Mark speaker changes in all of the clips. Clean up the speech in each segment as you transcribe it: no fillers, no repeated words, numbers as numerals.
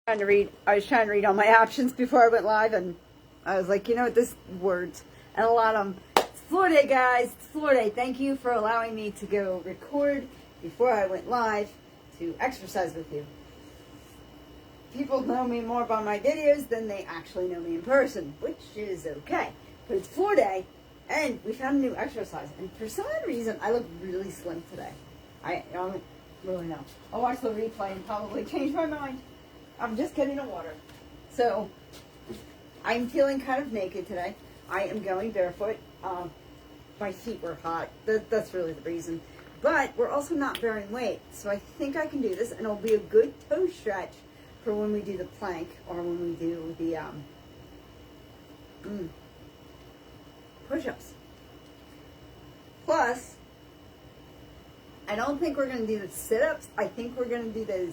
Speaker 1: I was trying to read all my options before I went live, and I was like, you know what, this words, and a lot of them. It's Florida Day, guys. It's Florida Day. Thank you for allowing me to go record before I went live to exercise with you. People know me more by my videos than they actually know me in person, which is okay. But it's Florida Day, and we found a new exercise, and for some reason, I look really slim today. I don't really know. I'll watch the replay and probably change my mind. I'm just getting the water. So, I'm feeling kind of naked today. I am going barefoot. My feet were hot. That's really the reason. But we're also not bearing weight. So I think I can do this, and it'll be a good toe stretch for when we do the plank or when we do the push-ups. Plus, I don't think we're going to do the sit-ups. I think we're going to do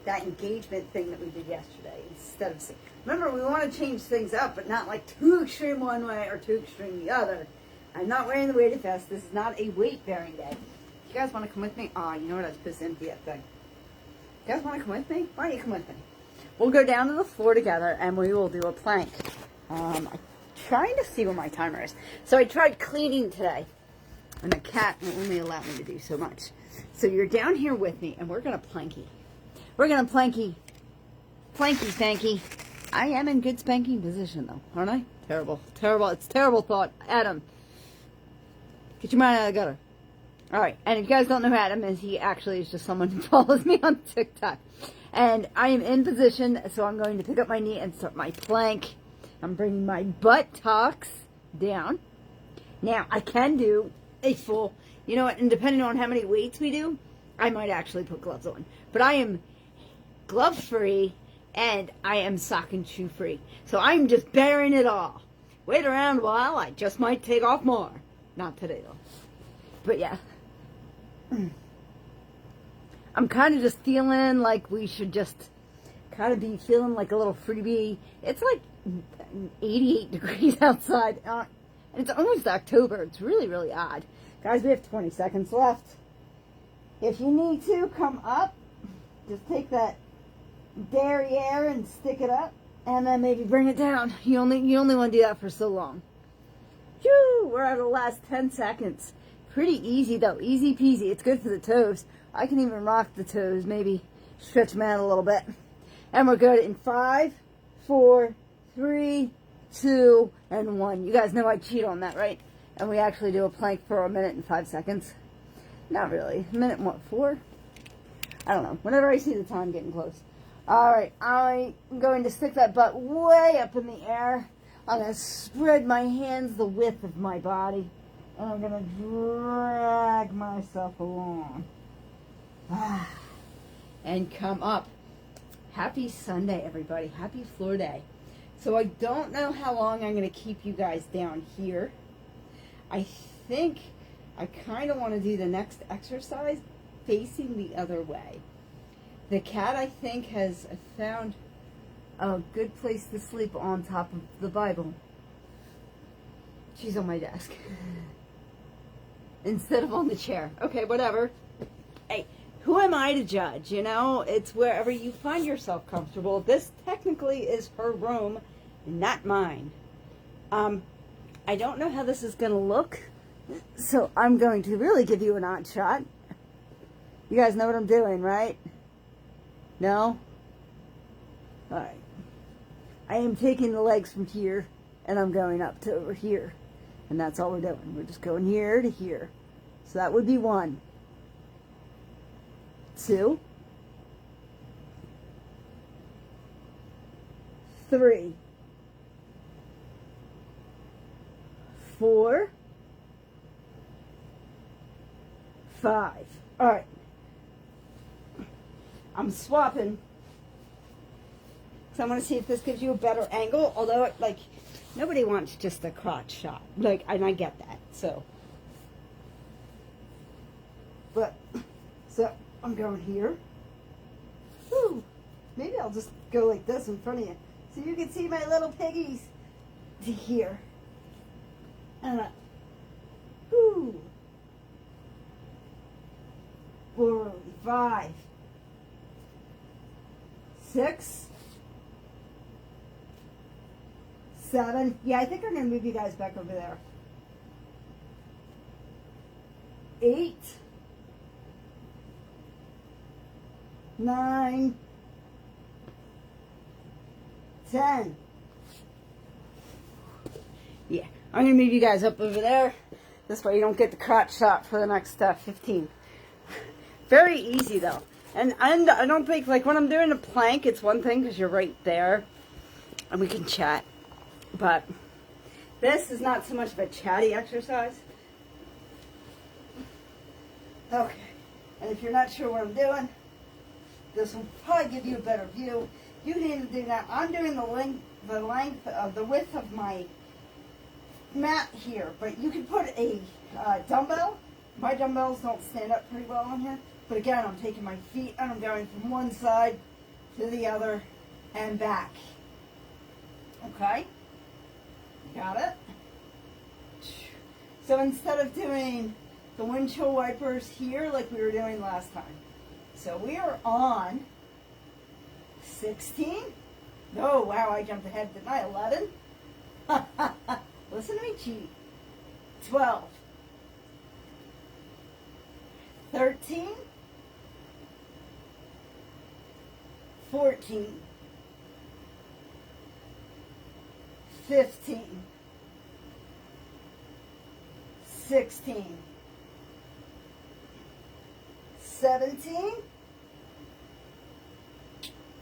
Speaker 1: that engagement thing that we did yesterday instead of. Remember, we want to change things up, but not like too extreme one way or too extreme the other. I'm not wearing the weighted vest. This is not a weight-bearing day. You guys want to come with me? Oh, you know what? I was supposed to empty that thing. You guys want to come with me? Why don't you come with me? We'll go down to the floor together, and we will do a plank. I'm trying to see what my timer is. So I tried cleaning today, and the cat will only allow me to do so much. So you're down here with me, and we're going to planky. We're going to planky. Planky stanky. I am in good spanking position, though, aren't I? Terrible. Terrible. It's a terrible thought. Adam, get your mind out of the gutter. All right. And if you guys don't know who Adam is, he actually is just someone who follows me on TikTok. And I am in position, so I'm going to pick up my knee and start my plank. I'm bringing my buttocks down. Now, I can do a full, you know what, and depending on how many weights we do, I might actually put gloves on. But I am glove free and I am sock and shoe free. So I'm just bearing it all. Wait around a while, I just might take off more. Not today though. But yeah. I'm kind of just feeling like we should just kind of be feeling like a little freebie. It's like 88 degrees outside. And it's almost October. It's really, really odd. Guys, we have 20 seconds left. If you need to, come up. Just take that derriere and stick it up. And then maybe bring it down. You only want to do that for so long. Phew, we're at the last 10 seconds. Pretty easy, though. Easy peasy. It's good for the toes. I can even rock the toes. Maybe stretch them out a little bit. And we're good in 5, 4, 3, 2, and 1. You guys know I cheat on that, right? And we actually do a plank for 1 minute and 5 seconds. Not really. A minute and what, 4? I don't know. Whenever I see the time getting close. Alright, I'm going to stick that butt way up in the air. I'm going to spread my hands the width of my body. And I'm going to drag myself along. And come up. Happy Sunday, everybody. Happy Floor Day. So I don't know how long I'm going to keep you guys down here. I think I kind of want to do the next exercise facing the other way. The cat, I think, has found a good place to sleep on top of the Bible. She's on my desk. Instead of on the chair. Okay, whatever. Hey, who am I to judge, you know? It's wherever you find yourself comfortable. This technically is her room, not mine. I don't know how this is going to look, so I'm going to really give you an odd shot. You guys know what I'm doing, right? No? Alright. I am taking the legs from here, and I'm going up to over here. And that's all we're doing. We're just going here to here. So that would be 1. 2. 3. 4. 5. All right. I'm swapping. So I'm going to see if this gives you a better angle. Although, like, nobody wants just a crotch shot. Like, and I get that. So. But, so, I'm going here. Whew. Maybe I'll just go like this in front of you. So you can see my little piggies to here. And whoo. 4, 5, 6, 7. Yeah, I think I'm going to move you guys back over there. 8. 9. 10. Yeah, I'm going to move you guys up over there. This way you don't get the crotch shot for the next 15. Very easy though. And I don't think, like when I'm doing a plank, it's one thing because you're right there and we can chat. But this is not so much of a chatty exercise. Okay. And if you're not sure what I'm doing, this will probably give you a better view. You need to do that. I'm doing the width of my mat here, but you can put a dumbbell. My dumbbells don't stand up pretty well on here, but again, I'm taking my feet and I'm going from one side to the other and back. Okay? Got it? So instead of doing the windshield wipers here like we were doing last time, so we are on 16. Oh, wow, I jumped ahead, didn't I? 11. Listen to me cheat. 12. 13. 14. 15. 16. 17.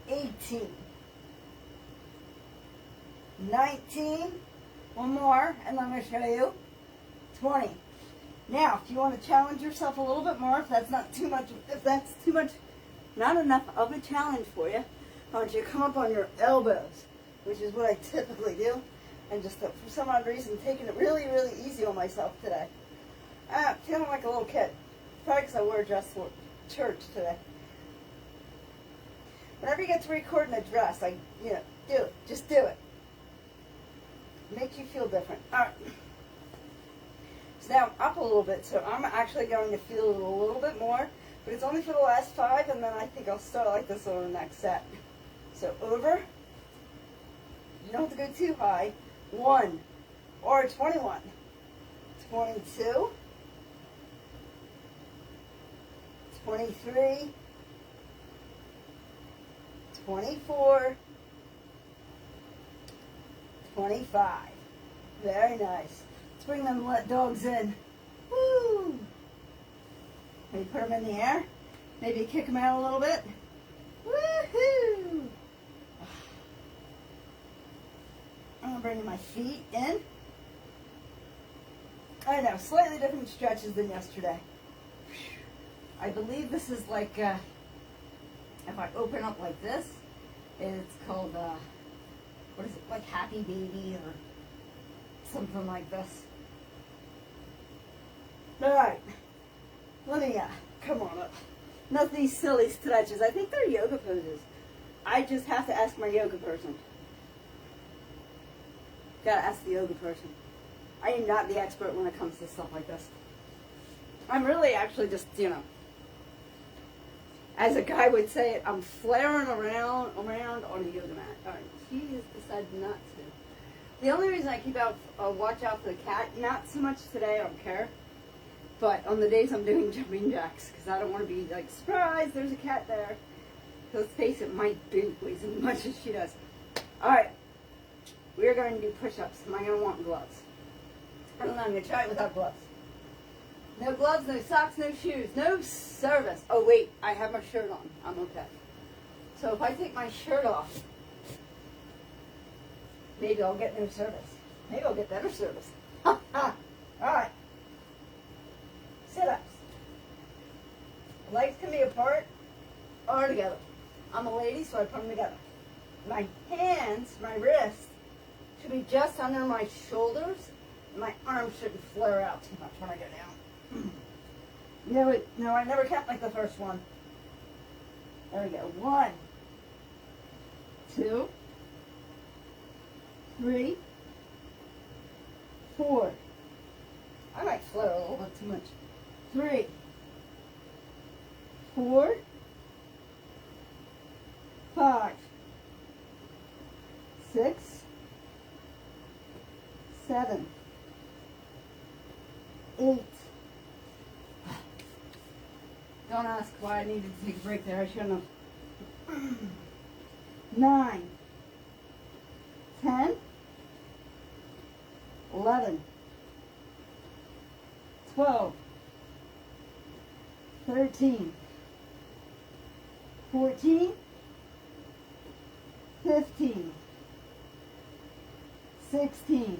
Speaker 1: 18. 19. One more, and I'm going to show you 20. Now, if you want to challenge yourself a little bit more, if that's not enough of a challenge for you, I want you to come up on your elbows, which is what I typically do, and just for some odd reason, taking it really, really easy on myself today. Feeling like a little kid, probably because I wore a dress for church today. Whenever you get to recording a dress, do it. Just do it. Makes you feel different. All right. So now I'm up a little bit, so I'm actually going to feel it a little bit more, but it's only for the last 5, and then I think I'll start like this on the next set. So over. You don't have to go too high. 1 or 21. 22. 23. 24. 25. Very nice. Let's bring them dogs in. Woo! Maybe put them in the air. Maybe kick them out a little bit. Woohoo! I'm bringing my feet in. I know, slightly different stretches than yesterday. I believe this is like, if I open up like this, it's called, what is it, like Happy Baby or something like this. All right, let me, come on up. Not these silly stretches. I think they're yoga poses. I just have to ask my yoga person. Gotta ask the yoga person. I am not the expert when it comes to stuff like this. I'm really actually just, as a guy would say it, I'm flaring around on a yoga mat. All right, she has decided not to. The only reason I keep watch out for the cat, not so much today, I don't care, but on the days I'm doing jumping jacks, because I don't want to be like, surprise, there's a cat there. Let's face it, my boot weighs as much as she does. All right, we are going to do push-ups. Am I going to want gloves? I don't know, I'm going to try it without gloves. No gloves, no socks, no shoes, no service. Oh wait, I have my shirt on. I'm okay. So if I take my shirt off, maybe I'll get no service. Maybe I'll get better service. All right. Sit-ups. Legs can be apart or together. I'm a lady, so I put them together. My hands, my wrists, should be just under my shoulders. My arms shouldn't flare out too much when I go down. No, I never count like the first one. There we go. 1, 2, 3, 4. I might flare a little bit too much. 3, 4, 5, 6, 7, 8. Don't ask why I needed to take a break there. I shouldn't have. 9, 10, 11, 12, 13, 14, 15, 16,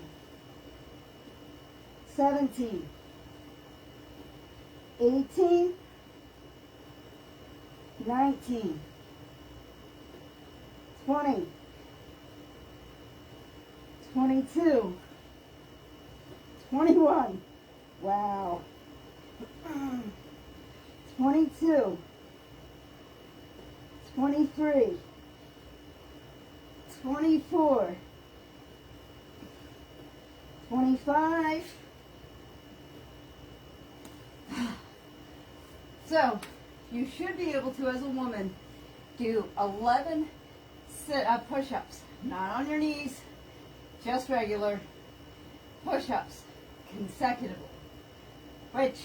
Speaker 1: 17, 18, 19, 20, 22, 21, wow, 22, 23, 24, 25. So, you should be able to, as a woman, do 11 push-ups. Not on your knees, just regular push-ups consecutively, which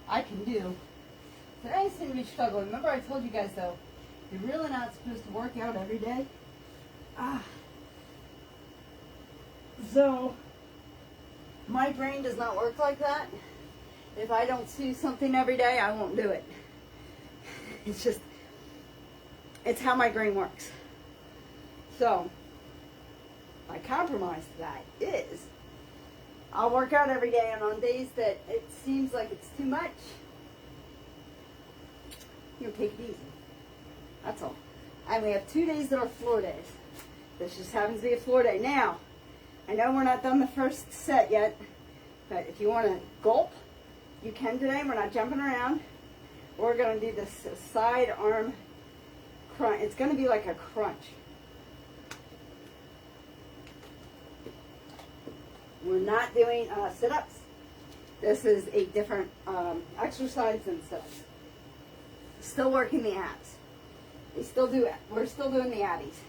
Speaker 1: I can do. Today seemed to be struggling. Remember I told you guys, though, you're really not supposed to work out every day. So, my brain does not work like that. If I don't do something every day, I won't do it. It's just, it's how my brain works. So, my compromise to that is, I'll work out every day, and on days that it seems like it's too much, you'll take it easy. That's all. And we have 2 days that are floor days. This just happens to be a floor day. Now, I know we're not done the first set yet, but if you want to gulp, you can today. We're not jumping around. We're going to do this side arm crunch. It's going to be like a crunch. We're not doing sit-ups. This is a different exercise than sit-ups. Still working the abs. We still do it. We're still doing the abbies.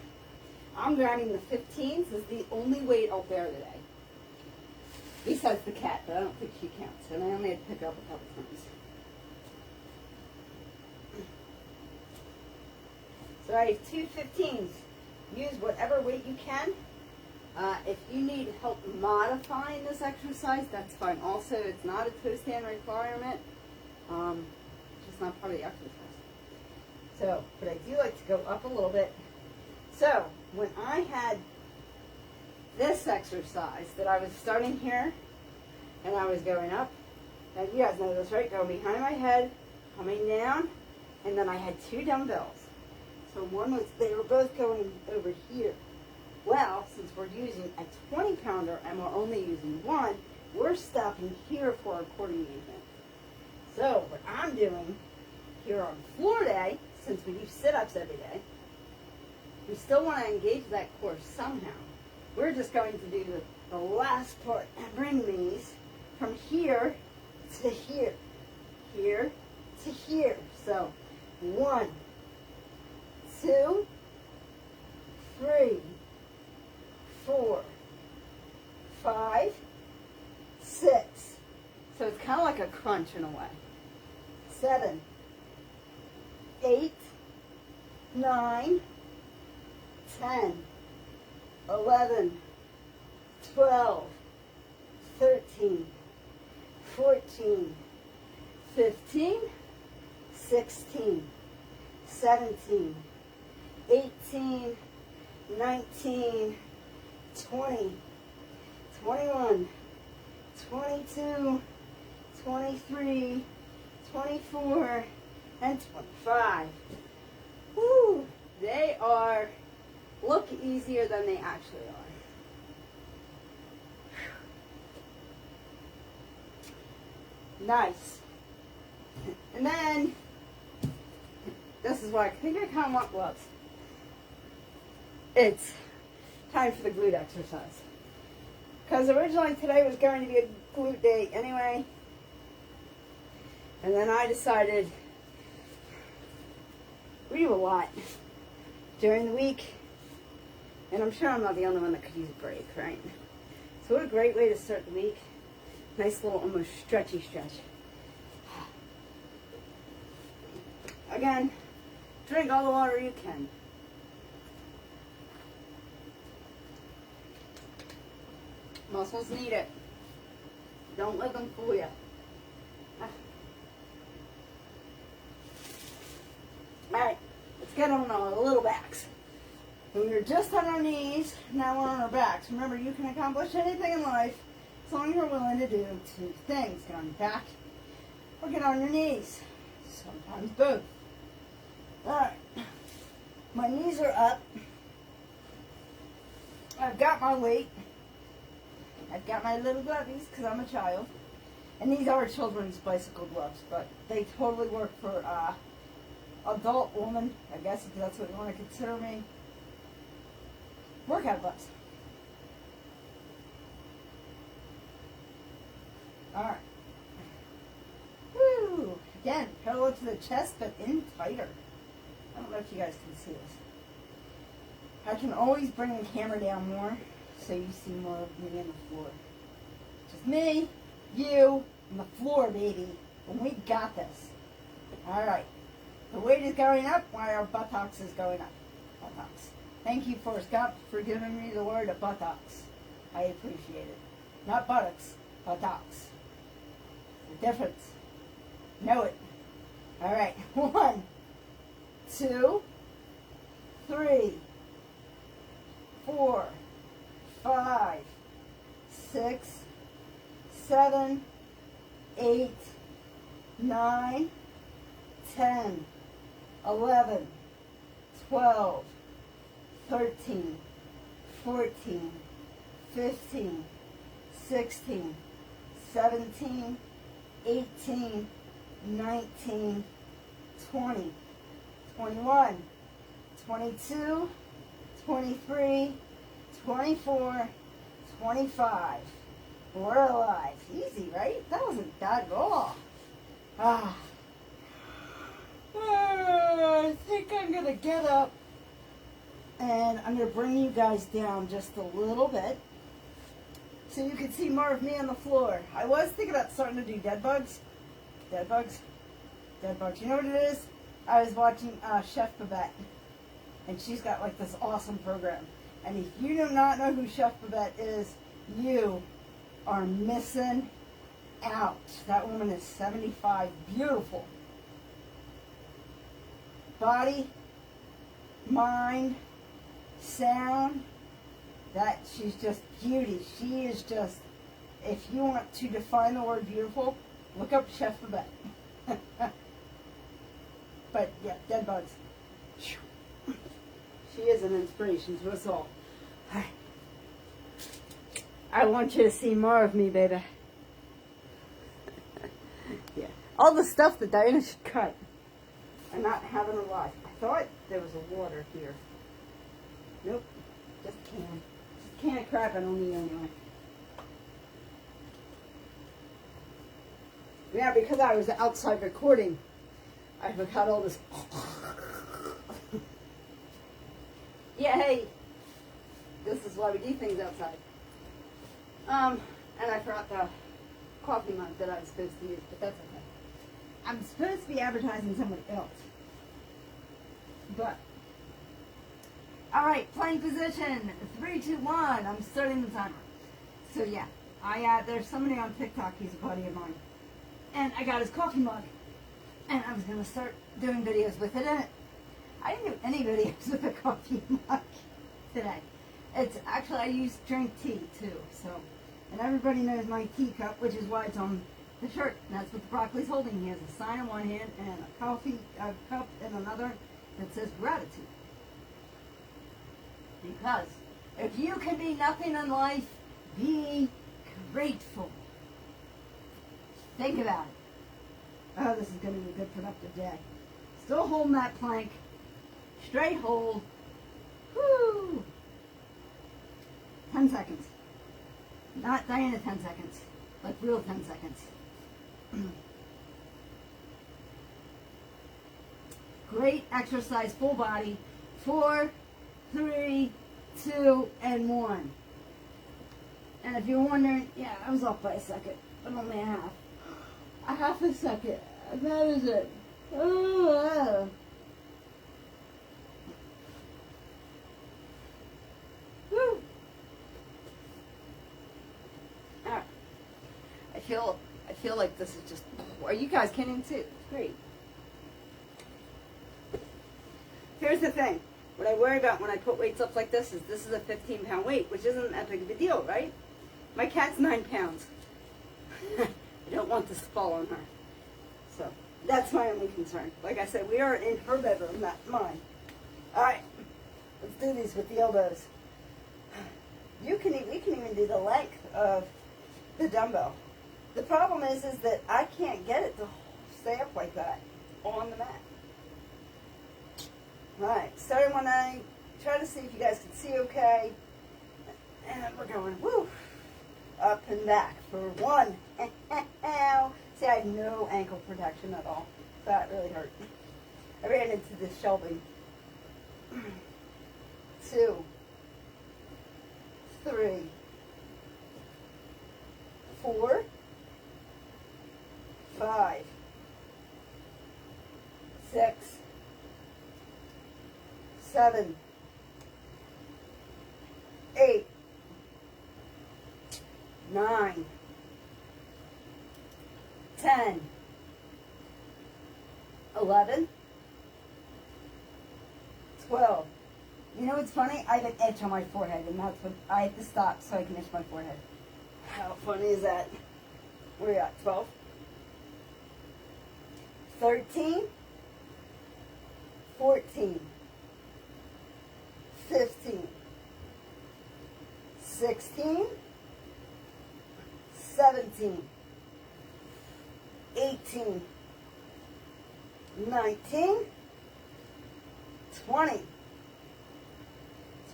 Speaker 1: I'm grabbing the 15s as the only weight I'll bear today. Besides the cat, but I don't think she counts. And I only had to pick her up a couple times. So I have 2 15s. Use whatever weight you can. If you need help modifying this exercise, that's fine. Also, it's not a toe stand requirement. Just not part of the exercise. So, but I do like to go up a little bit. So, when I had this exercise that I was starting here, and I was going up, and you guys know this, right? Going behind my head, coming down, and then I had 2 dumbbells. So they were both going over here. Well, since we're using a 20-pounder and we're only using 1, we're stopping here for our core engagement. So what I'm doing here on floor day, since we do sit-ups every day, we still want to engage that core somehow. We're just going to do the last part and bring these from here to here, here to here. So 1, 2, 3, 4, 5, 6. So it's kind of like a crunch in a way. 7, 8, 9, 10, 11, 12, 13, 14, 15, 16, 17, 18, 19, 20, 21, 22, 23, 24, and 25. Woo! They look easier than they actually are. Nice. And then, this is why I think I kind of want gloves. It's time for the glute exercise. Because originally today was going to be a glute day anyway. And then I decided we do a lot during the week. And I'm sure I'm not the only one that could use a break, right? So what a great way to start the week. Nice little almost stretchy stretch. Again, drink all the water you can. Muscles need it. Don't let them fool you. Alright, let's get on our little backs. When we were just on our knees, now we're on our backs. Remember, you can accomplish anything in life as long as you're willing to do two things. Get on your back or get on your knees. Sometimes both. Alright, my knees are up. I've got my weight. I've got my little gloves because I'm a child. And these are children's bicycle gloves, but they totally work for adult woman, I guess, if that's what you want to consider me. Workout gloves. Alright. Woo! Again, parallel to the chest, but in tighter. I don't know if you guys can see this. I can always bring the camera down more so you see more of me on the floor. Just me, you, and the floor, baby. And we got this. Alright. The weight is going up while our buttocks is going up. Buttocks. Thank you, Forrest Gump, for giving me the word of buttocks. I appreciate it. Not buttocks, buttocks. The difference. Know it. Alright. 1, 2, 3, 4, 5, 6, 7, 8, 9, 10, 11, 12, 13, 14, 15, 16, 17, 18, 19, 20, 21, 22, 23, 24, 25. We're alive. Easy, right? That wasn't bad at all. I think I'm going to get up and I'm going to bring you guys down just a little bit so you can see more of me on the floor. I was thinking about starting to do dead bugs. Dead bugs? Dead bugs. You know what it is? I was watching Chef Babette, and she's got like this awesome program. And if you do not know who Chef Babette is, you are missing out. That woman is 75, beautiful. Body, mind, sound, that she's just beauty. She is just, if you want to define the word beautiful, look up Chef Babette. But yeah, dead bugs. She is an inspiration to us all. I want you to see more of me, baby. Yeah. All the stuff that Diana should cut and not have in her life. I thought there was a water here. Nope. Just a can. Just a can of crap I don't need anyway. Yeah, because I was outside recording, I forgot all this. Yeah, hey. This is why we do things outside. And I forgot the coffee mug that I was supposed to use, but that's okay. I'm supposed to be advertising somebody else. But, alright, plank position. 3, 2, 1. I'm starting the timer. So yeah, there's somebody on TikTok, he's a buddy of mine. And I got his coffee mug. And I was going to start doing videos with it in it. I didn't do any videos with a coffee mug today. It's actually, I drink tea too, so. And everybody knows my teacup, which is why it's on the shirt. And that's what the broccoli's holding. He has a sign in one hand and a coffee cup in another that says gratitude. Because if you can be nothing in life, be grateful. Think about it. Oh, this is going to be a good productive day. Still holding that plank. Straight hold. Woo! 10 seconds. Not Diana 10 seconds. Like real 10 seconds. Great exercise, full body. 4, 3, 2, and 1. And if you're wondering, yeah, I was off by a second, but only a half. A half a second. That is it. Oh. Woo. Alright. I feel like this is just, are you guys kidding too? It's great. Here's the thing. What I worry about when I put weights up like this is a 15-pound weight, which isn't that big of a deal, right? My cat's 9 pounds. I don't want this to fall on her. So that's my only concern. Like I said, we are in her bedroom, not mine. All right, let's do these with the elbows. We can even do the length of the dumbbell. The problem is that I can't get it to stay up like that on the mat. All right, starting when I try to see if you guys can see okay. And then we're going, woo, up and back for 1. See, I have no ankle protection at all. That really hurt. I ran into this shelving. 2, 3, 4, 5, 6, 7, 8, 9, 10, 11, 12. You know what's funny? I have an itch on my forehead, and that's what I have to stop so I can itch my forehead. How funny is that? Where are you at? 12, 13, 14, 15, 16, 17, 18, 19, 20,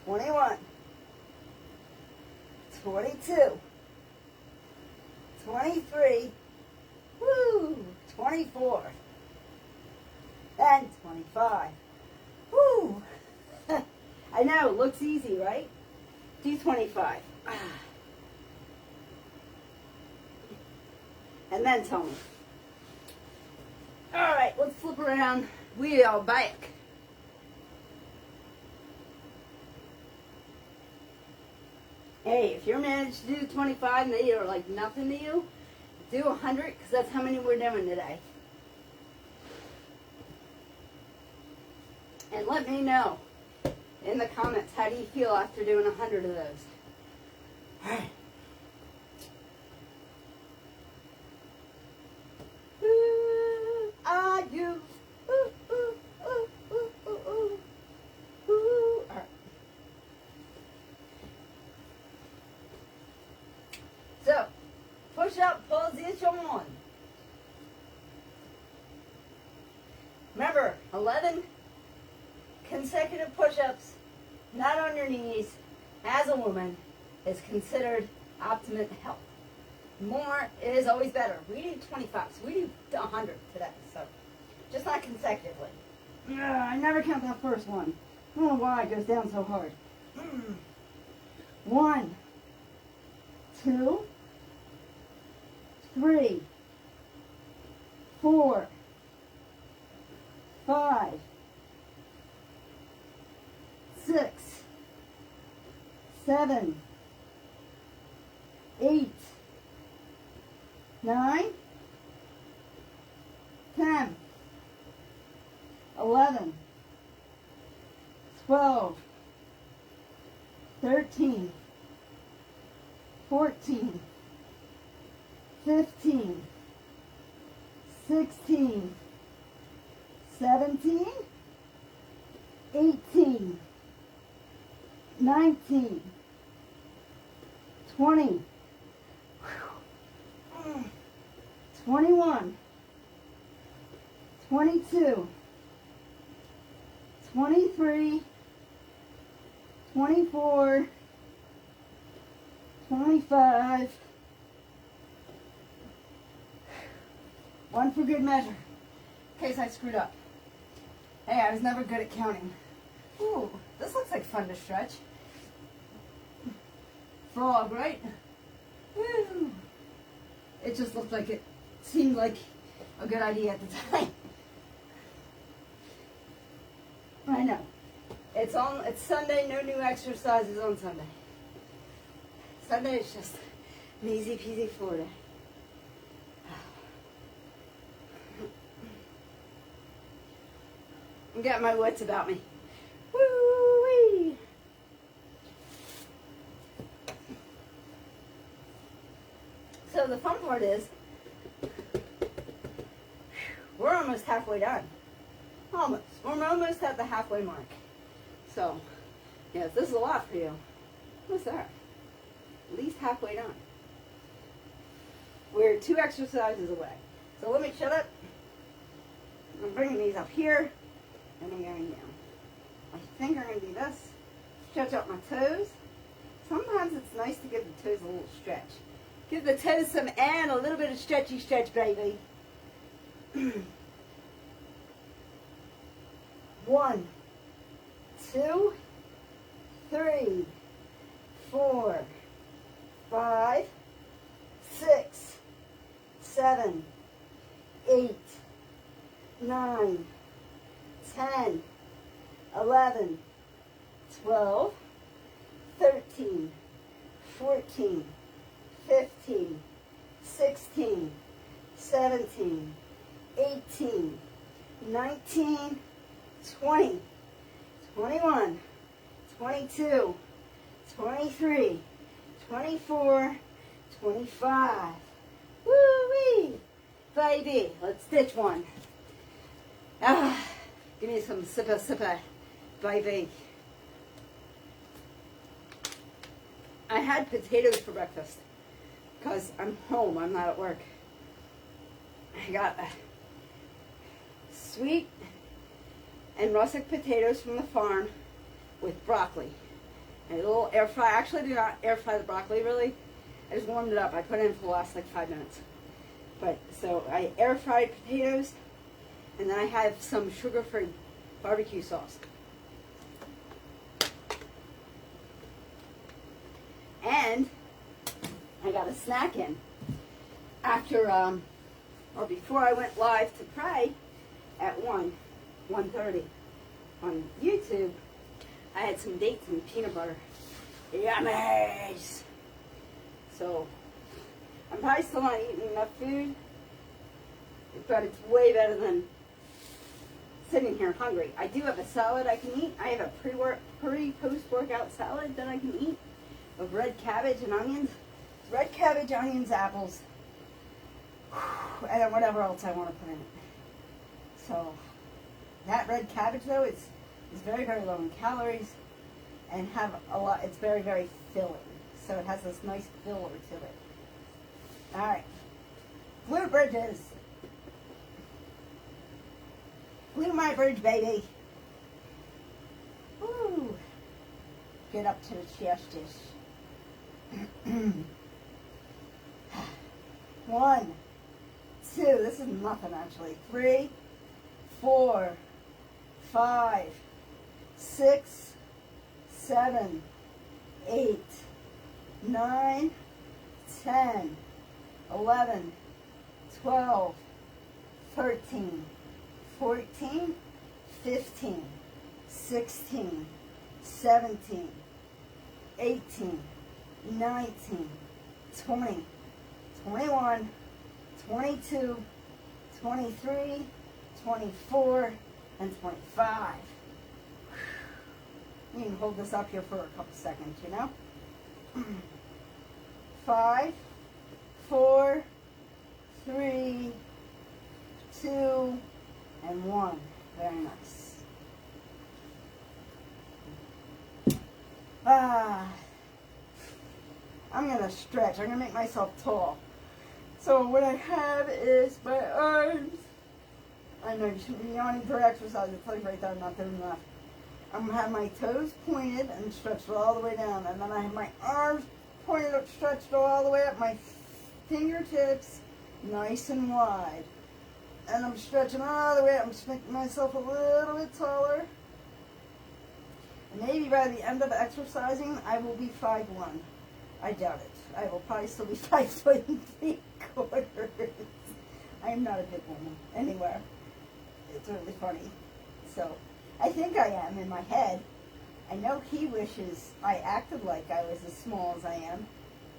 Speaker 1: 21, 22, 23, woo, 24, and 25. Woo! I know, it looks easy, right? Do 25. And then tell me. All right, let's flip around. We are back. Hey, if you're managed to do 25 and they are like nothing to you, do 100 because that's how many we're doing today. And let me know in the comments, how do you feel after doing 100 of those? All right. Who are you? Ooh, ooh, ooh, ooh, ooh, ooh. Ooh. All right. So, push-up position 1. Remember, 11 consecutive push-ups, not on your knees, as a woman, is considered optimum health. More is always better. We do 25, so we do 100 today, so just not consecutively. I never count that first one. I don't know why it goes down so hard. 1, 2, 3, 4, 5, 6, 7, 8, 9, 10, 11, 12, 13, 14, 15, 16, 17, 18, 19, 20, 21, 22, 23, 24, 25, one for good measure, in case I screwed up. Hey, I was never good at counting. Ooh, this looks like fun to stretch. Frog, right? Woo. It just looked like it seemed like a good idea at the time. I know. It's Sunday, no new exercises on Sunday. Sunday is just an easy peasy floor day. I'm getting my wits about me. Woo-wee. So the fun part is, we're almost halfway done. Almost. We're almost at the halfway mark. So, yes, this is a lot for you. What's that? At least halfway done. We're 2 exercises away. So let me shut up. I'm bringing these up here, and I'm going down. I think I'm going to do this. Stretch out my toes. Sometimes it's nice to give the toes a little stretch. Give the toes some and a little bit of stretchy stretch, baby. 1, 2, 3, 4, 5, 6, 7, 8, 9, 10, 11, 12, 13, 14, 15, 16, 17, 18, 19, 20, 21, 22, 23, 24, 25. Woo-wee! Baby, let's ditch one. Give me some sippa, baby. I had potatoes for breakfast because I'm home, I'm not at work. I got sweet and russet potatoes from the farm with broccoli. And a little air fry. Actually, I do not air fry the broccoli really. I just warmed it up. I put it in for the last like 5 minutes. But so I air fried potatoes, and then I have some sugar-free barbecue sauce. And I got a snack in after or before I went live to pray at 1:30 on YouTube. I had some dates and peanut butter. Yummies! So, I'm probably still not eating enough food, but it's way better than sitting here hungry. I do have a salad I can eat. I have a post-workout salad that I can eat of red cabbage and onions. Red cabbage, onions, apples, and then whatever else I want to put in it. So, that red cabbage though, it's very, very low in calories and have a lot, it's very, very filling. So it has this nice filler to it. Alright. Glute bridges. Glute my bridge, baby. Woo. Get up to the chest. 1, 2, this is nothing actually. 3, 4, 5, 6, 7, 8, 9, 10, 11, 12, 13, 14, 15, 16, 17, 18, 19, 20, 21, 22, 23, 24, and 25. You can hold this up here for a couple seconds, you know? 5, 4, 3, 2, and 1. Very nice. I'm going to stretch. I'm going to make myself tall. So what I have is my arms. I know you shouldn't be yawning for exercise. It's like right there, I'm not doing enough. I'm going to have my toes pointed and stretched all the way down. And then I have my arms pointed up, stretched all the way up. My fingertips nice and wide. And I'm stretching all the way up. I'm just making myself a little bit taller. And maybe by the end of exercising, I will be 5'1". I doubt it. I will probably still be 5'3". I am not a big woman anywhere. It's really funny. So, I think I am in my head. I know he wishes I acted like I was as small as I am,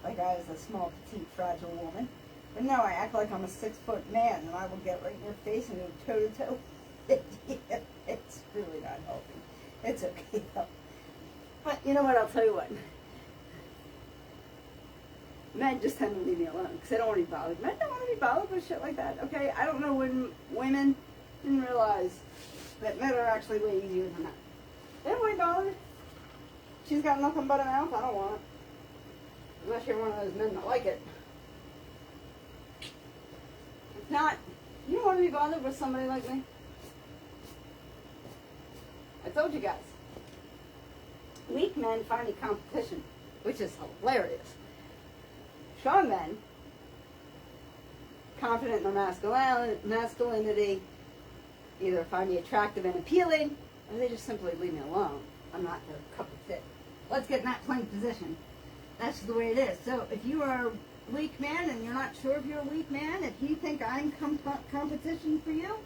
Speaker 1: like I was a small, petite, fragile woman. But no, I act like I'm a 6-foot man, and I will get right in your face and go toe to toe. It's really not helping. It's okay though. But you know what? I'll tell you what. Men just tend to leave me alone because they don't want to be bothered. Men don't want to be bothered with shit like that. Okay, I don't know when women didn't realize that men are actually way easier than that. They don't want to be bothered. She's got nothing but a mouth. I don't want it. Unless you're one of those men that like it. If not, you don't want to be bothered with somebody like me. I told you guys. Weak men find a competition, which is hilarious. Strong men, confident in their masculinity, either find me attractive and appealing, or they just simply leave me alone. I'm not their cup of tea. Let's get in that plank position. That's the way it is. So if you are a weak man and you're not sure if you're a weak man, if you think I'm competition for you,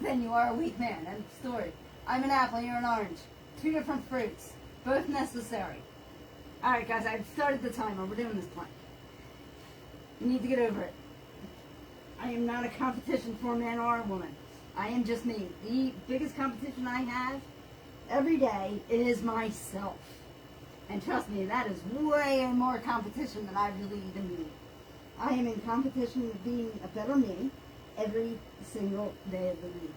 Speaker 1: then you are a weak man. End of story. I'm an apple, you're an orange. Two different fruits, both necessary. All right, guys, I've started the timer. We're doing this plank. You need to get over it. I am not a competition for a man or a woman. I am just me. The biggest competition I have every day is myself. And trust me, that is way more competition than I really even need. I am in competition with being a better me every single day of the week.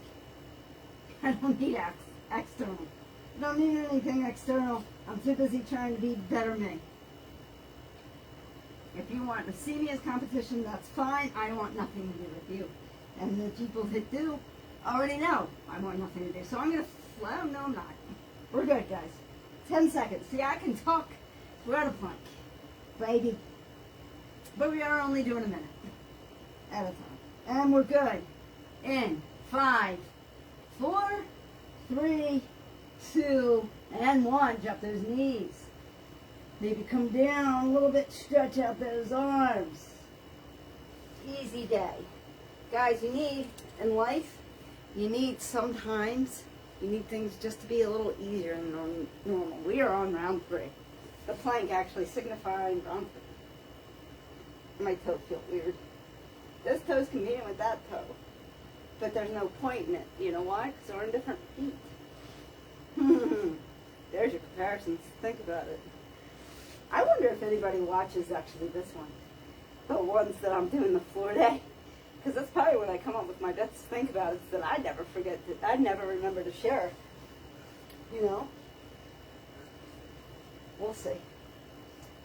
Speaker 1: I don't need external. I don't need anything external. I'm too busy trying to be better me. If you want to see me as competition, that's fine. I want nothing to do with you. And the people that do already know I want nothing to do. So I'm going to let them know I'm not. We're good, guys. 10 seconds. See, I can talk throughout a plank, baby. But we are only doing a minute at a time. And we're good. In 5, 4, 3, 2, and 1. Drop those knees. Maybe come down a little bit, stretch out those arms. Easy day. Guys, you need, in life, you need sometimes, you need things just to be a little easier than normal. We are on round 3. The plank actually signifying round 3. My toe feels weird. This toe's convenient with that toe. But there's no point in it. You know why? Because they're on different feet. There's your comparisons. Think about it. I wonder if anybody watches actually this one. The ones that I'm doing the floor day. Because that's probably when I come up with my best think about it, that I never forget, that I never remember to share. You know? We'll see.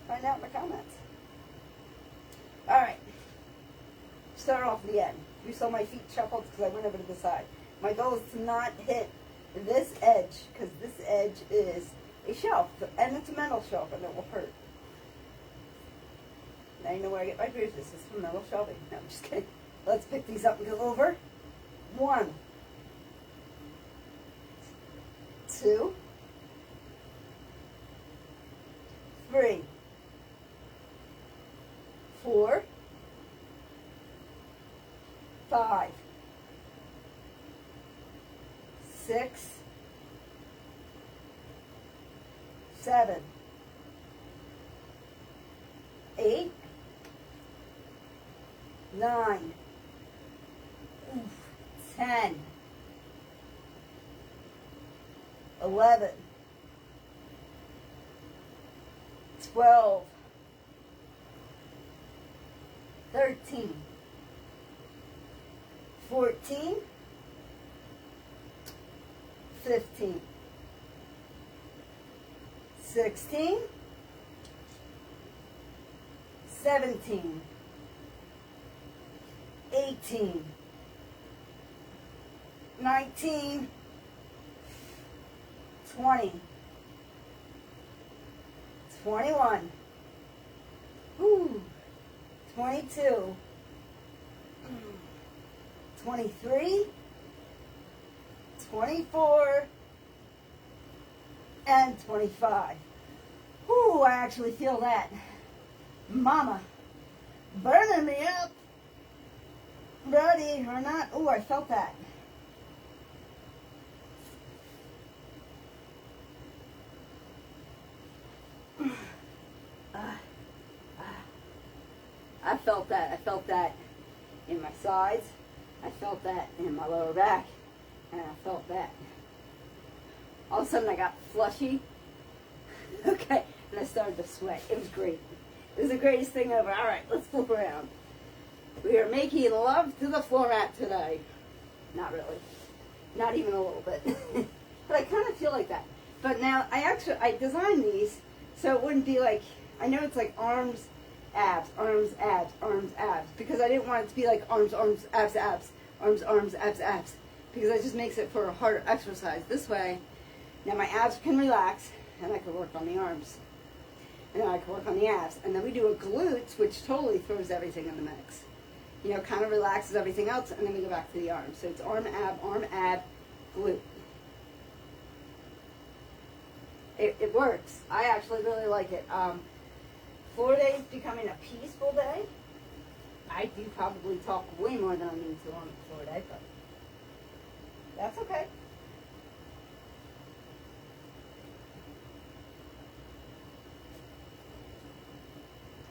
Speaker 1: Find out in the comments. Alright. Start off the end. You saw my feet shuffled because I went over to the side. My goal is to not hit this edge, because this edge is a shelf, and it's a metal shelf, and it will hurt. Now you know where I get my bruises. This is from metal shelving. No, I'm just kidding. Let's pick these up and go over. 1, 2, 3, 4, 5, 6, 7, 8, 9, 10, 11, 12, 13, 14, 15, 16, 17, 18, 19, 20, 21, 22, 23, 24, and 25. Ooh, I actually feel that. Mama, burning me up. Ready or not? Oh, I felt that. I felt that. I felt that in my sides. I felt that in my lower back. And I felt that. All of a sudden I got flushy. Okay. And I started to sweat. It was great. It was the greatest thing ever. All right, let's flip around. We are making love to the floor mat today. Not really. Not even a little bit. But I kind of feel like that. But now, I designed these so it wouldn't be like, I know it's like arms, abs, arms, abs, arms, abs. Because I didn't want it to be like arms, arms, abs, abs, arms, arms, abs, abs. Because that just makes it for a harder exercise. This way, now my abs can relax and I can work on the arms. And then I can work on the abs. And then we do a glutes, which totally throws everything in the mix. You know, kind of relaxes everything else, and then we go back to the arms. So it's arm, ab, glute. It works. I actually really like it. Floor day is becoming a peaceful day. I do probably talk way more than I need to on the floor day, but that's okay.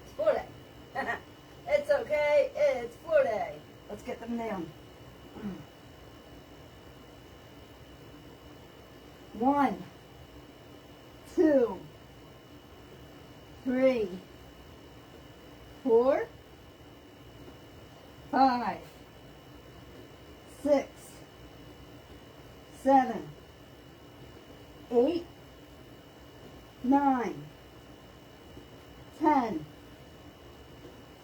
Speaker 1: It's floor day. It's okay. It's floor day. Let's get them down. 1, 2, 3, 4, 5, 6, 7, 8, 9, 10,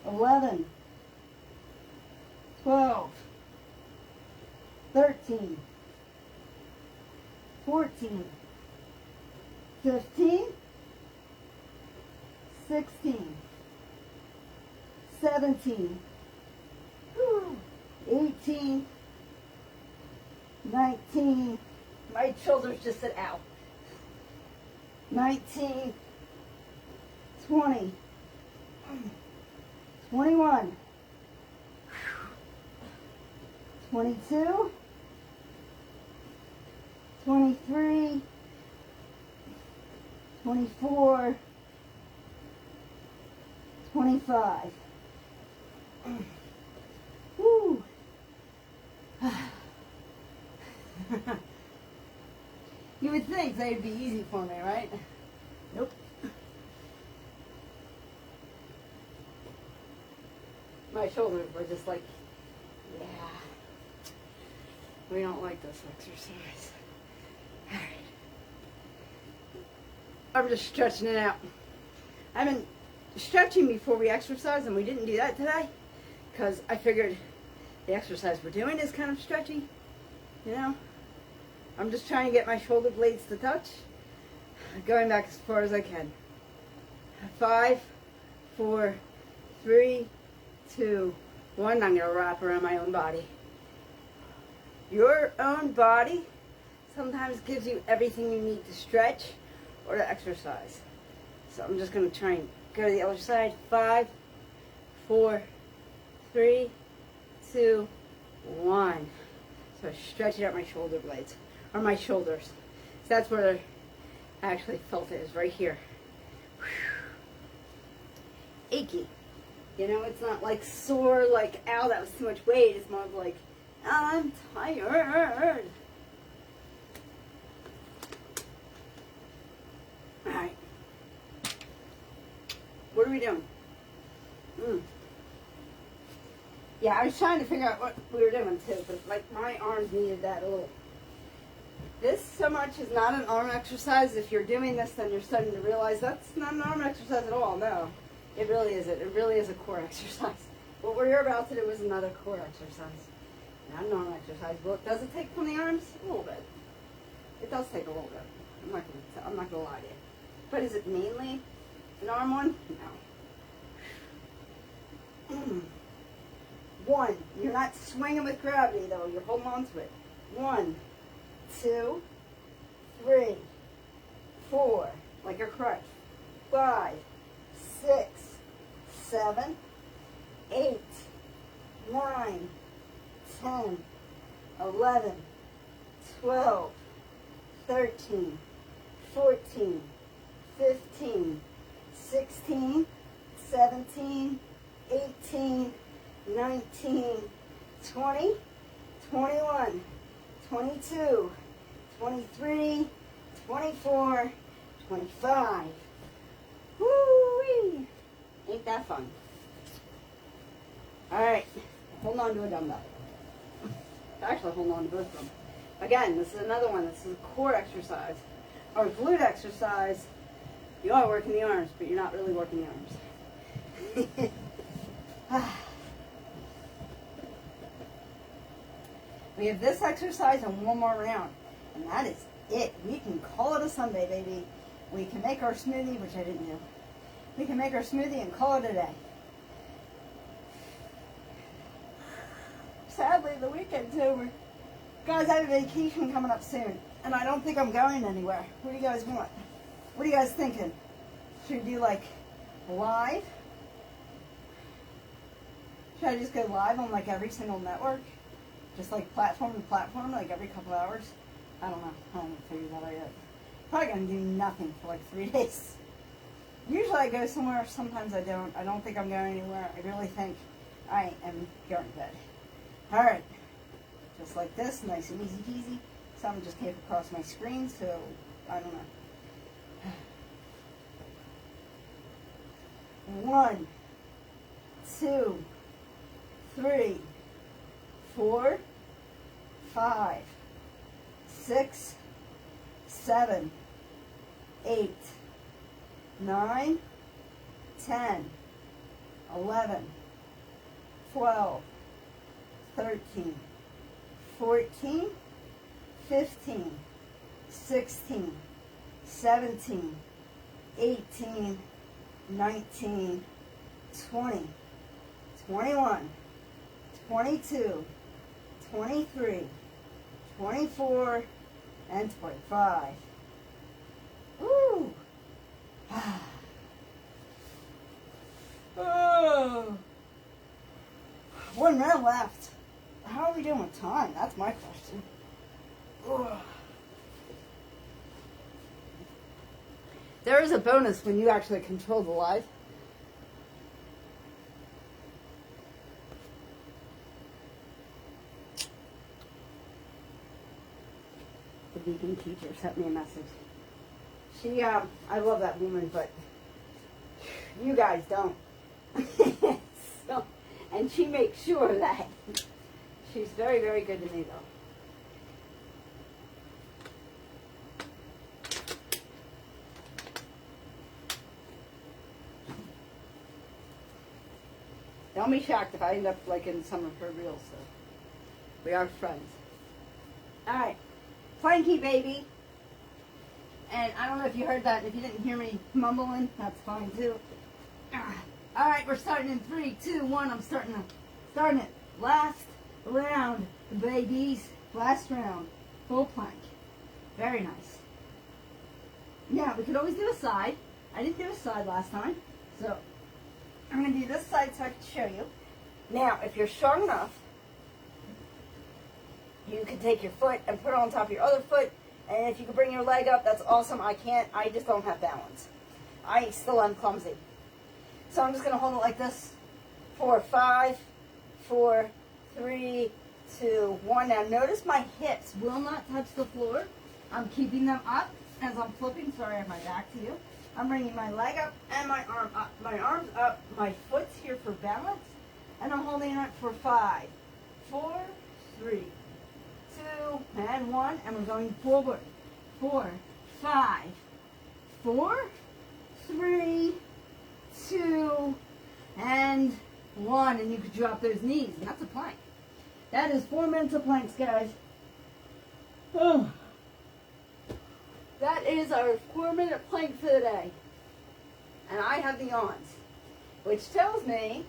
Speaker 1: 11, 12, 13, 14, 15, 16, 17, 18, 19, my shoulders just said ow, 19, 20, 21, 22, 23, 24, 25. Woo. You would think they'd be easy for me, right? Nope. My shoulders were just like, yeah, we don't like this exercise. All right. I'm just stretching it out. I've been stretching before we exercise, and we didn't do that today because I figured the exercise we're doing is kind of stretchy, you know. I'm just trying to get my shoulder blades to touch, going back as far as I can. 5, 4, 3, 2, 1. I'm going to wrap around my own body. Your own body sometimes gives you everything you need to stretch or to exercise. So I'm just going to try and go to the other side. 5, 4, 3, 2, 1. So I stretch it out my shoulder blades, or my shoulders. So that's where I actually felt it, is right here. Achy. You know, it's not like sore, like, ow, that was too much weight. It's more of like, I'm tired. Alright. What are we doing? Yeah, I was trying to figure out what we were doing too, but like my arms needed that a little. This so much is not an arm exercise. If you're doing this, then you're starting to realize that's not an arm exercise at all. No, it really isn't. It really is a core exercise. What we're about to do is another core exercise. Not an arm exercise. Well, does it take from the arms? A little bit. It does take a little bit. I'm not gonna lie to you. But is it mainly an arm one? No. 1. You're not swinging with gravity though. You're holding on to it. 1, 2, 3, 4. Like a crutch. 5, 6, 7, 8, 9, 10, 11, 12, 13, 14, 15, 16, 17, 18, 19, 20, 21, 22, 23, 24, 25. Woo-wee! Ain't that fun? Alright, hold on to a dumbbell. Actually, hold on to both of them. Again, this is another one. This is a core exercise. Or glute exercise. You are working the arms, but you're not really working the arms. We have this exercise and one more round. And that is it. We can call it a Sunday, baby. We can make our smoothie, which I didn't do. We can make our smoothie and call it a day. Sadly, the weekend's over. Guys, I have a vacation coming up soon, and I don't think I'm going anywhere. What do you guys want? What are you guys thinking? Should we do like live? Should I just go live on like every single network? Just like platform to platform, like every couple hours? I don't know. I haven't figured that out yet. Probably gonna do nothing for like 3 days. Usually I go somewhere, sometimes I don't. I don't think I'm going anywhere. I really think I am going to bed. Alright. Just like this, nice and easy peasy. Something just came across my screen, so I don't know. 1, 2, 3, 4, 5, 6, 7, 8, 9, 10, 11, 12, 13, 14, 15, 16, 17, 18, 19, 20, 21, 22, 23, 24, and 25. Woo! Oh. 1 minute left. How are we doing with time? That's my question. Ugh. There is a bonus when you actually control the live. The vegan teacher sent me a message. I love that woman, but you guys don't. So, and she makes sure of that. She's very, very good to me, though. Don't be shocked if I end up like in some of her reels, though. We are friends. Alright. Planky, baby. And I don't know if you heard that. If you didn't hear me mumbling, that's fine, too. Alright, we're starting in 3, 2, 1. I'm starting it. Last round, babies. Last round. Full plank. Very nice. Now, we could always do a side. I didn't do a side last time. So, I'm going to do this side so I can show you. Now, if you're strong enough, you can take your foot and put it on top of your other foot. And if you can bring your leg up, that's awesome. I can't. I just don't have balance. I still am clumsy. So I'm just going to hold it like this. 4, 5, 4, 3, 2, 1. Now notice my hips will not touch the floor. I'm keeping them up as I'm flipping. Sorry, I have my back to you. I'm bringing my leg up and my arm up. My arm's up. My foot's here for balance. And I'm holding it for 5, 4, 3, 2, and 1. And we're going forward. 4, 5, 4, 3, 2, and 1. And you could drop those knees. And that's a plank. That is 4 minutes of planks, guys. Oh. That is our 4-minute plank for the day. And I have the yawns, which tells me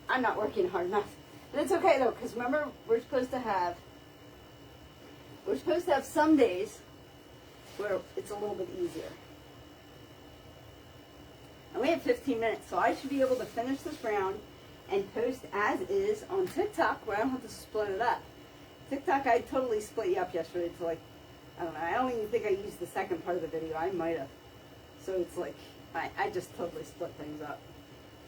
Speaker 1: I'm not working hard enough. And it's okay though, because remember, we're supposed to have some days where it's a little bit easier. have 15 minutes, so I should be able to finish this round and post as is on TikTok where I don't have to split it up. TikTok, I totally split you up yesterday to like, I don't know, I don't even think I used the second part of the video. I might have. So it's like, I just totally split things up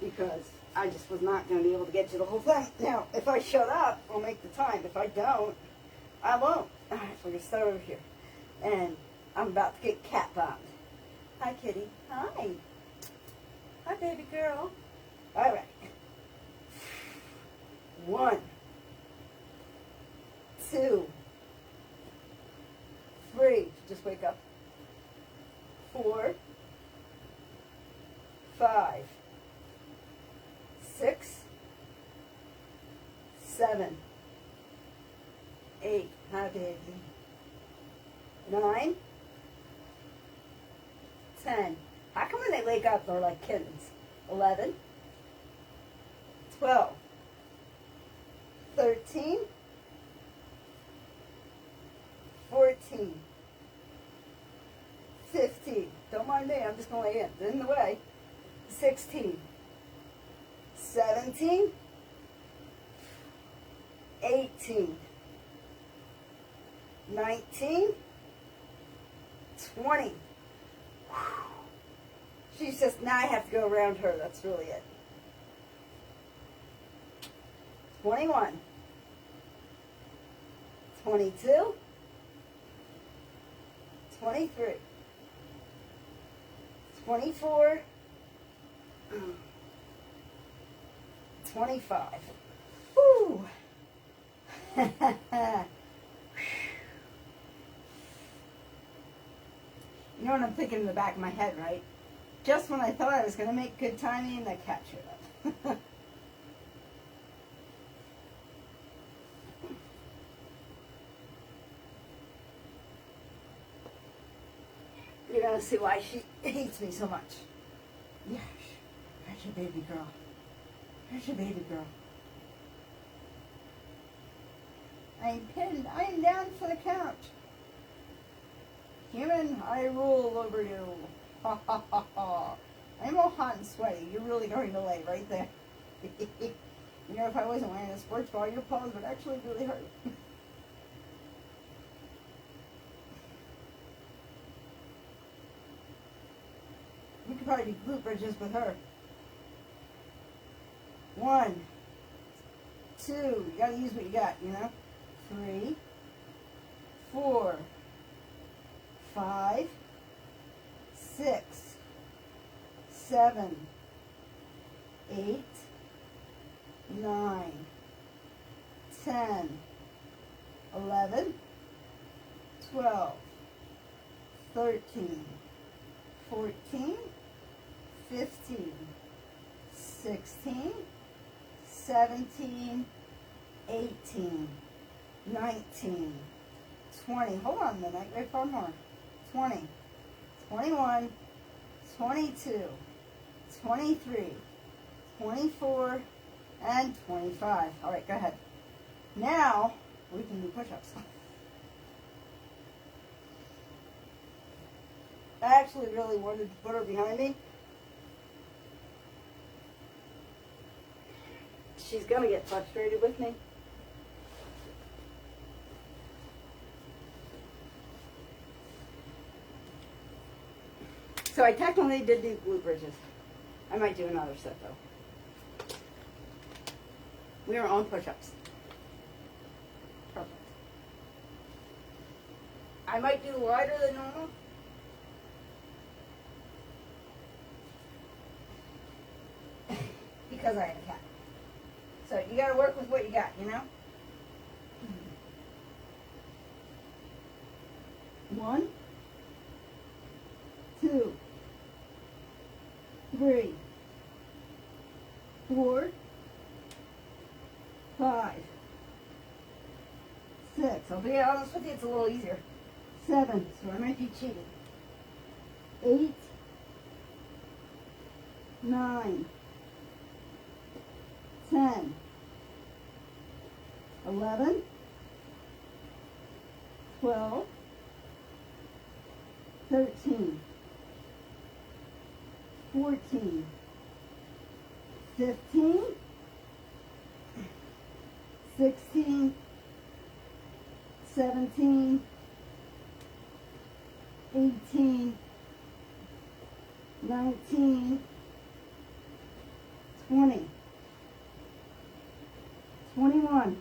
Speaker 1: because I just was not going to be able to get to the whole thing. Now, if I shut up, I'll make the time. If I don't, I won't. All right, we're going to start over here. And I'm about to get cat bombed. Hi, kitty. Hi. Hi, baby girl. All right. 1, 2, 3. Just wake up. 4, 5, 6, 7, 8. Hi, baby. 9, 10. How come when they wake up they're like kittens? 11, 12, 13, 14, 15. Don't mind me, I'm just going to lay in the way. 16, 17, 18, 19, 20. She's just, now I have to go around her. That's really it. 21, 22, 23, 24, 25. Woo! You know what I'm thinking in the back of my head, right? Just when I thought I was going to make good timing, the cat showed up. You're going to see why she hates me so much. Yes. There's your baby girl. There's your baby girl. I'm pinned. I'm down for the count. Human, I rule over you. Ha ha ha ha. I'm all hot and sweaty. You're really going to lay right there. You know, if I wasn't wearing a sports bra, your paws would actually really hurt. You could probably do glute bridges with her. 1, 2. You gotta use what you got, you know? 3, 4, 5, 6, 7, 8, 9, 10, 11, 12, 13, 14, 15, 16, 17, 18, 19, 20. Hold on a minute. Wait for more. 20, 21, 22, 23, 24, and 25. All right, go ahead. Now, we can do push-ups. I actually really wanted to put her behind me. She's going to get frustrated with me. So I technically did do glute bridges. I might do another set though. We are on push-ups. Perfect. I might do lighter than normal. Because I am a cat. So you gotta work with what you got, you know? 1, 2, 3, 4, 5, 6. I'll be honest with you, it's a little easier. 7, so I might be cheating. 8, 9, 10, 11, 12, 13, 14, 15, 16, 17, 18, 19, 20, 21,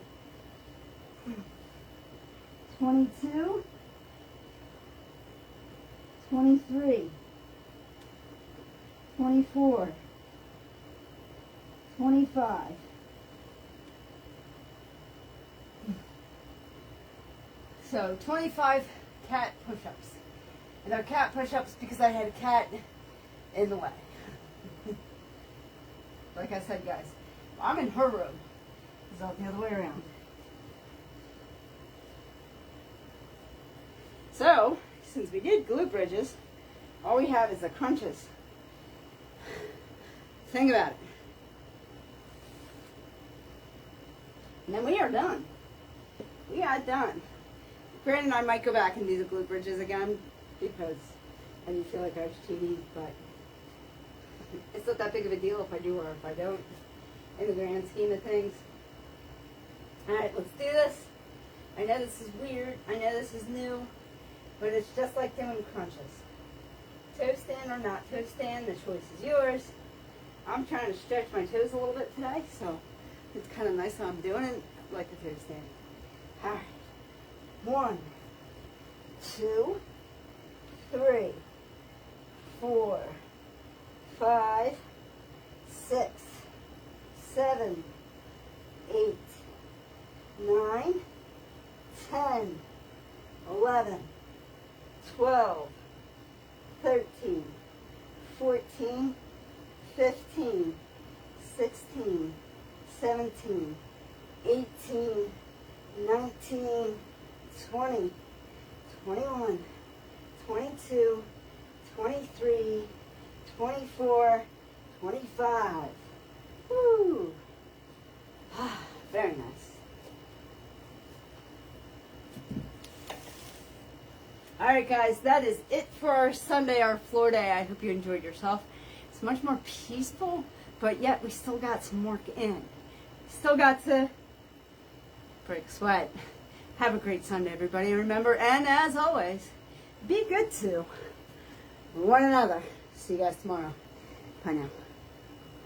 Speaker 1: 22, 23, 24, 25, so 25 cat push-ups. And they're cat push-ups because I had a cat in the way. Like I said, guys, I'm in her room. It's all the other way around. So, since we did glute bridges, all we have is the crunches. Think about it. And then we are done. We are done. Granted, I might go back and do the glute bridges again because I do feel like I was cheating, but it's not that big of a deal if I do or if I don't in the grand scheme of things. Alright, let's do this. I know this is weird. I know this is new. But it's just like doing crunches. Toe stand or not toe stand, the choice is yours. I'm trying to stretch my toes a little bit today, so it's kind of nice how I'm doing it like a toe stand. Alright. 1, 2, 3, 4, 5, 6, 7, 8, 9, 10, 11, 12, 13, 14, 15, 16, 17, 18, 19, 20, 21, 22, 23, 24, 25. Woo! Very nice. Alright guys, that is it for our Sunday, our floor day. I hope you enjoyed yourself. It's much more peaceful, but yet we still got some work in. Still got to break sweat. Have a great Sunday, everybody. Remember, and as always, be good to one another. See you guys tomorrow. Bye now.